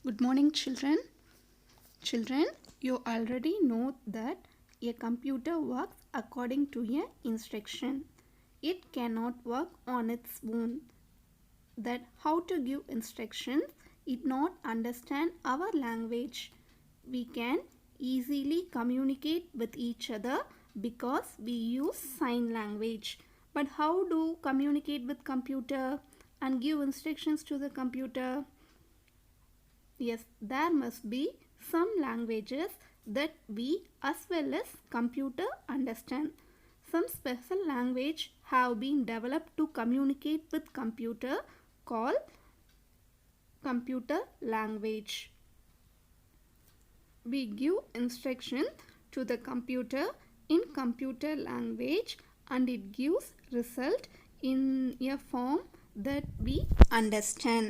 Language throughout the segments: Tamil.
Good morning, children. Children, you already know that a computer works according to a instruction. It cannot work on its own. That how to give instructions, it not understand our language. We can easily communicate with each other because we use sign language. But how do communicate with computer and give instructions to the computer? Yes, there must be some languages that we as well as computer understand. Some special language have been developed to communicate with computer called computer language. We give instruction to the computer in computer language and it gives result in a form that we understand.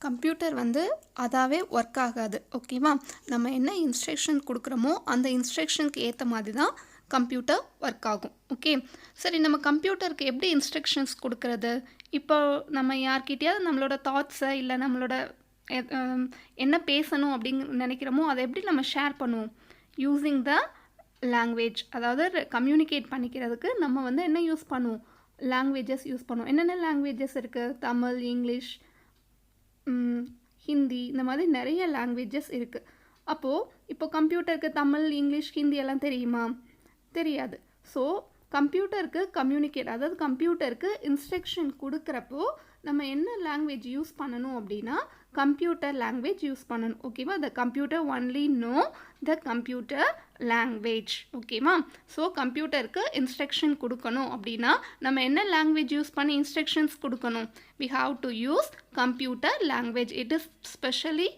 Computer அதாவே ஒர்க் ஆகாது. ஓகேவா? நம்ம என்ன இன்ஸ்ட்ரக்ஷன் கொடுக்குறோமோ அந்த இன்ஸ்ட்ரக்ஷனுக்கு ஏற்ற மாதிரி தான் கம்ப்யூட்டர் ஒர்க் ஆகும். ஓகே, சரி, நம்ம கம்ப்யூட்டருக்கு எப்படி இன்ஸ்ட்ரக்ஷன்ஸ் கொடுக்கறது? இப்போ நம்ம யார்கிட்டயாவது நம்மளோட தாட்ஸை இல்லை நம்மளோட என்ன பேசணும் அப்படின்னு நினைக்கிறோமோ அதை எப்படி நம்ம ஷேர் பண்ணுவோம்? Using the language. அதாவது கம்யூனிகேட் பண்ணிக்கிறதுக்கு நம்ம என்ன யூஸ் பண்ணுவோம்? லாங்குவேஜஸ் யூஸ் பண்ணுவோம். என்னென்ன லாங்குவேஜஸ் இருக்குது? தமிழ், இங்கிலீஷ், ஹிந்தி, இந்த மாதிரி நிறைய லாங்குவேஜஸ் இருக்குது. அப்போது இப்போ கம்ப்யூட்டருக்கு தமிழ், இங்கிலீஷ், ஹிந்தி எல்லாம் தெரியுமா? தெரியாது. ஸோ கம்ப்யூட்டருக்கு கம்யூனிகேட், அதாவது கம்ப்யூட்டருக்கு இன்ஸ்ட்ரக்ஷன் கொடுக்குறப்போ நம்ம என்ன லாங்குவேஜ் யூஸ் பண்ணணும் அப்படின்னா கம்ப்யூட்டர் லாங்குவேஜ் யூஸ் பண்ணணும். ஓகேவா? The computer only know the computer language. ஓகேவா? ஸோ கம்ப்யூட்டருக்கு இன்ஸ்ட்ரக்ஷன் கொடுக்கணும் அப்படின்னா நம்ம என்ன லாங்குவேஜ் யூஸ் பண்ணி இன்ஸ்ட்ரக்ஷன்ஸ் கொடுக்கணும்? We have to use computer language. It is specially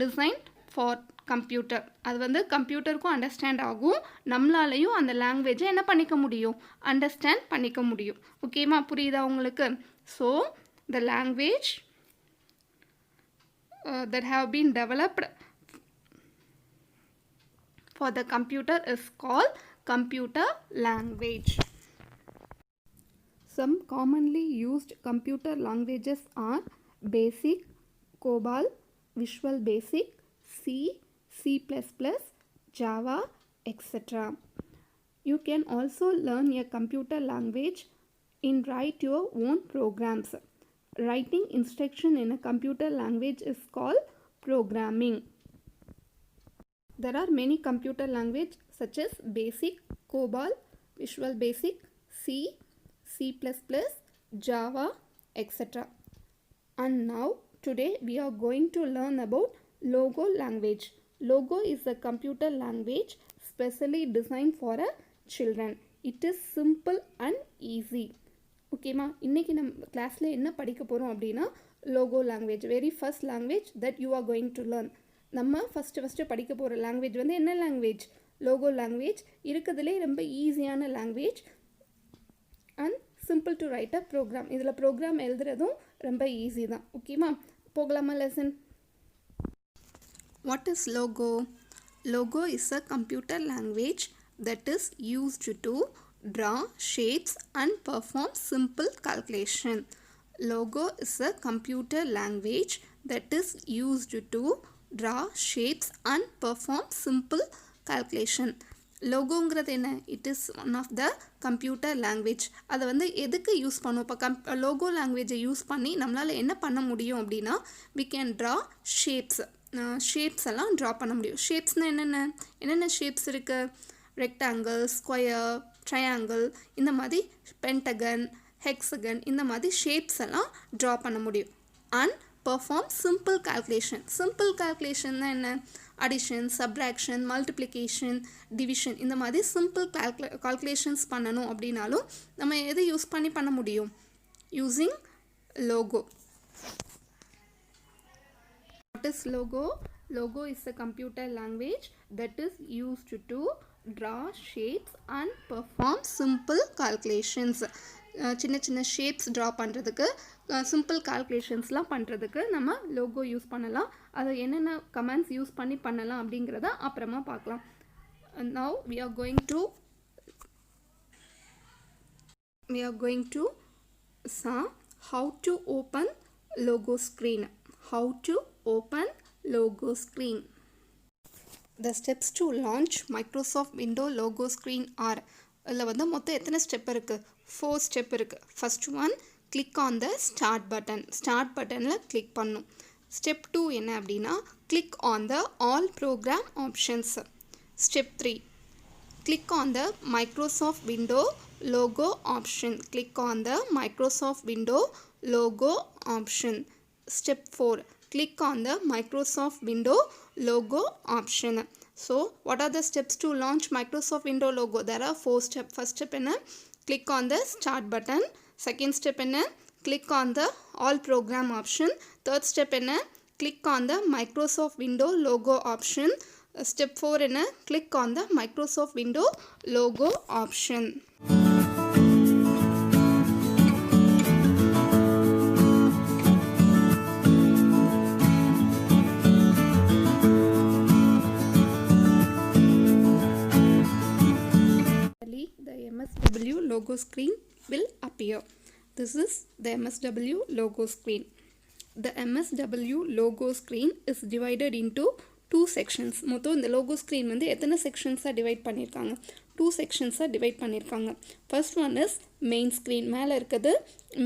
designed for computer. அது கம்ப்யூட்டருக்கும் அண்டர்ஸ்டாண்ட் ஆகும், நம்மளாலையும் அந்த லாங்குவேஜை என்ன பண்ணிக்க முடியும்? அண்டர்ஸ்டாண்ட் பண்ணிக்க முடியும். ஓகேவா? புரியுதா உங்களுக்கு? So the language that have been developed for the computer is called computer language. Some commonly used computer languages are BASIC, COBOL, Visual Basic, C, C++, Java, etc. You can also learn a computer language and write your own programs. Writing instruction in a computer language is called programming. There are many computer languages such as BASIC, COBOL, Visual Basic, C, C++, Java, etc. And now today we are going to learn about Logo language. Logo is a computer language specially designed for children. It is simple and easy. ஓகேம்மா, இன்றைக்கி நம்ம கிளாஸில் என்ன படிக்க போகிறோம் அப்படின்னா Logo language. Very first language that you are going to learn. நம்ம ஃபஸ்ட்டு படிக்க போகிற லாங்குவேஜ் என்ன லாங்குவேஜ்? Logo language. இருக்கிறதுலே ரொம்ப ஈஸியான language and simple to write a program. இதில் ப்ரோக்ராம் எழுதுறதும் ரொம்ப ஈஸி தான். ஓகேம்மா, போகலாமா lesson? What is Logo? Logo is a computer language that is used to draw shapes and perform simple calculation. Logo is a computer language that is used to draw shapes and perform simple calculation. லோகோங்கிறது என்ன? It is one of the computer language. அதை எதுக்கு யூஸ் பண்ணுவோம்? இப்போ லோகோ லாங்குவேஜை யூஸ் பண்ணி நம்மளால் என்ன பண்ண முடியும் அப்படின்னா we can draw ஷேப்ஸ் எல்லாம் ட்ரா பண்ண முடியும். ஷேப்ஸ்னால் என்னென்ன ஷேப்ஸ் இருக்குது? ரெக்டாங்கிள், ஸ்கொயர், ட்ரையாங்கிள், இந்த மாதிரி பென்டகன், ஹெக்ஸகன், இந்த மாதிரி ஷேப்ஸ் எல்லாம் ட்ரா பண்ண முடியும். And perform simple calculation. Simple கால்குலேஷன்னா என்ன? அடிஷன், சப்ராக்ஷன், மல்டிப்ளிகேஷன், டிவிஷன், இந்த மாதிரி சிம்பிள் கால்குலேஷன்ஸ் பண்ணணும் அப்படின்னாலும் நம்ம எதை யூஸ் பண்ணி பண்ண முடியும்? Using Logo. What is logo? Logo is a computer language that is used to draw shapes and perform simple calculations. சின்ன ஷேப்ஸ் ட்ரா பண்ணுறதுக்கு, சிம்பிள் கால்குலேஷன்ஸ்லாம் பண்ணுறதுக்கு நம்ம லோகோ யூஸ் பண்ணலாம். அதை என்னென்ன கமெண்ட்ஸ் யூஸ் பண்ணி பண்ணலாம் அப்படிங்கிறத அப்புறமா பார்க்கலாம். Now we are going to saw how to open logo screen. How to open logo screen. The steps to launch Microsoft Window logo screen are இதில் வந்து மொத்தம் எத்தனை ஸ்டெப் இருக்குது? 4 ஸ்டெப் இருக்குது. First one, click on the start button. Start பட்டனில் கிளிக் பண்ணும். ஸ்டெப் 2 என்ன அப்படின்னா, click on the all program options. Step 3, click on the Microsoft Window logo option. Click on the Microsoft Window logo option. Step 4, click on the Microsoft Window logo option. So what are the steps to launch Microsoft Window logo? There are 4 steps. First step enna, click on the start button. Second step enna, click on the all program option. Third step enna, click on the Microsoft Window logo option. Step 4 enna, click on the Microsoft Window logo option. The MSW logo screen will appear. This is the MSW logo screen. The MSW logo screen is divided into 2 sections. மொத்தம் இந்த logo screen வந்து எத்தனை sections-ஆ divide பண்ணியிருக்காங்க? 2 sections-ஆ divide பண்ணியிருக்காங்க. First one is main screen. மேலே இருக்குது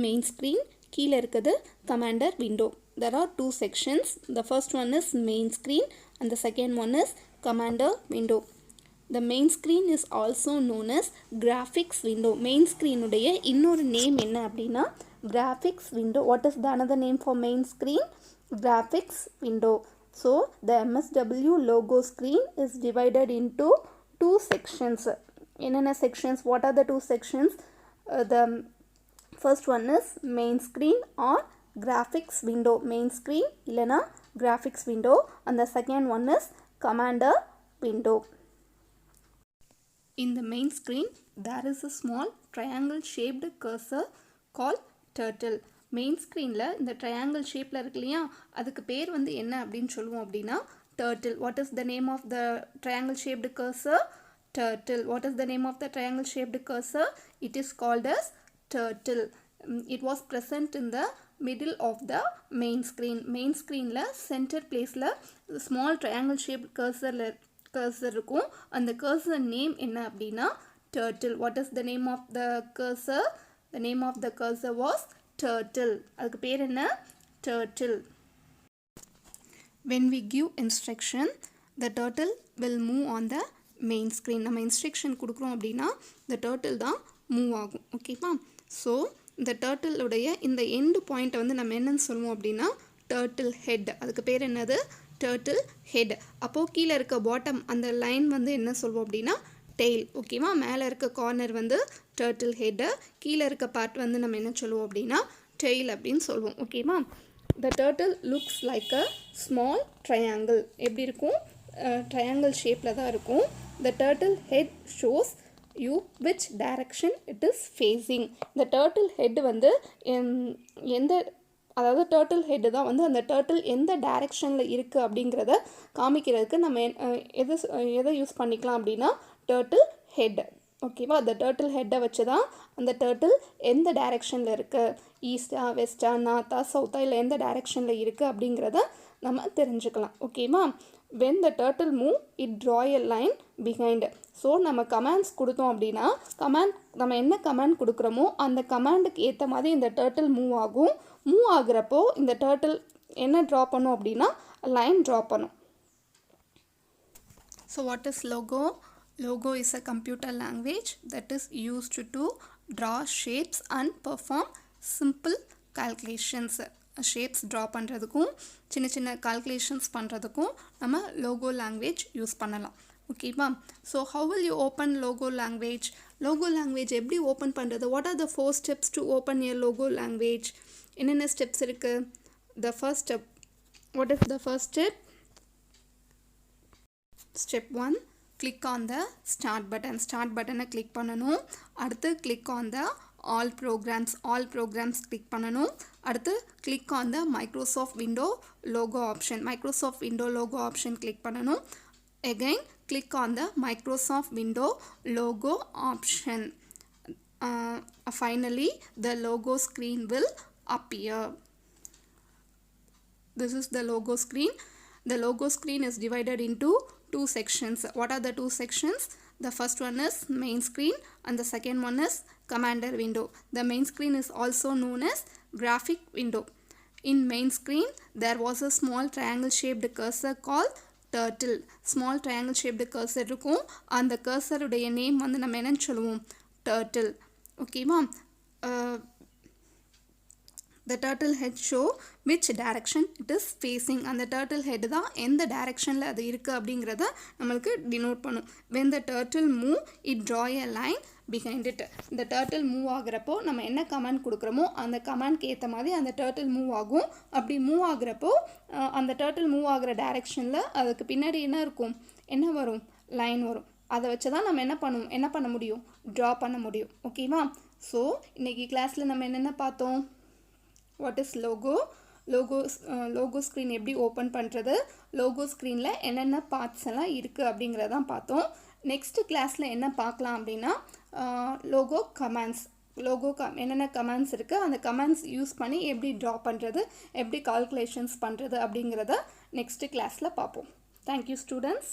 main screen, கீழே இருக்குது commander window. There are 2 sections. The first one is main screen and the second one is commander window. The main screen is also known as graphics window. Main screen உடைய இன்னொரு நேம் என்ன அப்படின்னா graphics window. What is the another name for main screen? Graphics window. So the MSW logo screen is divided into 2 sections. என்னென்ன sections? What are the 2 sections? The first one is main screen or graphics window. Main screen இல்லைனா graphics window. And the second one is commander window. In the main screen, there is a small triangle shaped cursor called turtle. Main screenல இந்த triangle shapeல இருக்கு இல்லையா, அதுக்கு பேர் வந்து என்ன அப்படின்னு சொல்லுவோம் அப்படின்னா turtle. What is the name of the triangle shaped cursor? Turtle. What is the name of the triangle shaped cursor? It is called as turtle. It was present in the middle of the main screen. Main screenல center placeல small triangle shaped cursor இருக்கும். அந்த cursor name என்ன அப்படின்னா turtle. What is the name of the cursor? The name of the cursor was turtle. அதுக்கு பேர் என்ன? Turtle. When we give instruction, the turtle will move on the main screen. நம்ம instruction கொடுக்குறோம் அப்படின்னா the turtle தான் move ஆகும். ஓகேவா? ஸோ இந்த turtle உடைய இந்த end point வந்து நம்ம என்னன்னு சொல்லுவோம் அப்படின்னா turtle head. அதுக்கு பேர் என்னது? turtle head. அப்போது கீழே இருக்க பாட்டம் அந்த லைன் வந்து என்ன சொல்லுவோம் அப்படின்னா tail. ஓகேவா? மேலே இருக்க கார்னர் வந்து turtle head, கீழே இருக்க பார்ட் வந்து நம்ம என்ன சொல்லுவோம் அப்படின்னா tail அப்படின்னு சொல்லுவோம். ஓகேவா? The turtle looks like a small triangle. எப்படி இருக்கும்? triangle ஷேப்பில் தான் இருக்கும். The turtle head shows you which direction it is facing. The turtle head வந்து எந்த, அதாவது டர்ட்டில் ஹெட்டு தான் வந்து அந்த டர்ட்டில் எந்த டைரெக்ஷனில் இருக்குது அப்படிங்கிறத காமிக்கிறதுக்கு நம்ம எதை யூஸ் பண்ணிக்கலாம் அப்படின்னா டர்ட்டில் ஹெட். ஓகேவா? அந்த டர்ட்டில் ஹெட்டை வச்சு தான் அந்த டர்ட்டில் எந்த டைரெக்ஷனில் இருக்குது, ஈஸ்டா வெஸ்டா நார்த்தா சவுத்தா இல்லை எந்த டைரெக்ஷனில் இருக்குது அப்படிங்கிறத நம்ம தெரிஞ்சுக்கலாம். ஓகேவா? when the turtle move it draw a line behind. So நம்ம கமாண்ட்ஸ் கொடுத்தோம் அப்படின்னா நம்ம என்ன கமாண்ட் கொடுக்குறோமோ அந்த கமாண்டுக்கு ஏற்ற மாதிரி இந்த டர்ட்டில் மூவ் ஆகும். மூவ் ஆகுறப்போ இந்த டர்ட்டில் என்ன ட்ரா பண்ணும் அப்படின்னா லைன் ட்ரா பண்ணும். So what is Logo? Logo is a computer language that is used to draw shapes and perform simple calculations. Shapes draw பண்ணுறதுக்கும் சின்ன சின்ன calculations பண்ணுறதுக்கும் நம்ம logo language யூஸ் பண்ணலாம். ஓகேவா? So how will you open logo language? Logo language எப்படி ஓப்பன் பண்ணுறது? What are the 4 steps to open a logo language? என்னென்ன ஸ்டெப்ஸ் இருக்குது? The first step. What is the first step? Step 1, click on the start button. Start button click பண்ணணும். அடுத்து click on the all programs click பண்ணணும். அடுத்து click on the Microsoft Window logo option. Microsoft Window logo option click பண்ணணும். Again click on the Microsoft Window logo option. Finally the logo screen will appear. This is the logo screen. The logo screen is divided into two sections. What are the two sections? The first one is main screen and the second one is commander window. The main screen is also known as graphic window. In main screen, there was a small triangle shaped cursor called turtle. Small triangle shaped cursor இருக்கும். அந்த cursor உடைய name வந்து நம்ம என்னன்னு சொல்லுவோம்? Turtle. ஓகேவா? The turtle head show which direction it is facing. And the turtle head தான் எந்த directionல அது இருக்கு அப்படிங்கிறத நம்மளுக்கு denote பண்ணும். When the turtle move, it draw a line behind it. இந்த turtle move ஆகுறப்போ நம்ம என்ன கமாண்ட் கொடுக்குறோமோ அந்த கமாண்ட்க்கு ஏற்ற மாதிரி அந்த turtle move ஆகும். அப்படி மூவ் ஆகுறப்போ அந்த turtle move ஆகுற directionல அதுக்கு பின்னாடி என்ன இருக்கும்? என்ன வரும்? லைன் வரும். அதை வச்சு தான் நம்ம என்ன பண்ண முடியும்? ட்ரா பண்ண முடியும். ஓகேவா? ஸோ இன்னைக்கு கிளாஸில் நம்ம என்னென்ன பார்த்தோம்? What is logo? Logo screen எப்படி ஓப்பன் பண்ணுறது, logo screenல என்னென்ன பார்ட்ஸ் எல்லாம் இருக்குது அப்படிங்கிறதான் பார்த்தோம். நெக்ஸ்ட் கிளாஸில் என்ன பார்க்கலாம் அப்படின்னா logo commands. என்னென்ன கமாண்ட்ஸ் இருக்குது, அந்த கமாண்ட்ஸ் யூஸ் பண்ணி எப்படி ட்ரா பண்ணுறது, எப்படி கால்குலேஷன்ஸ் பண்ணுறது அப்படிங்கிறத நெக்ஸ்ட் கிளாஸில் பார்ப்போம். Thank you students.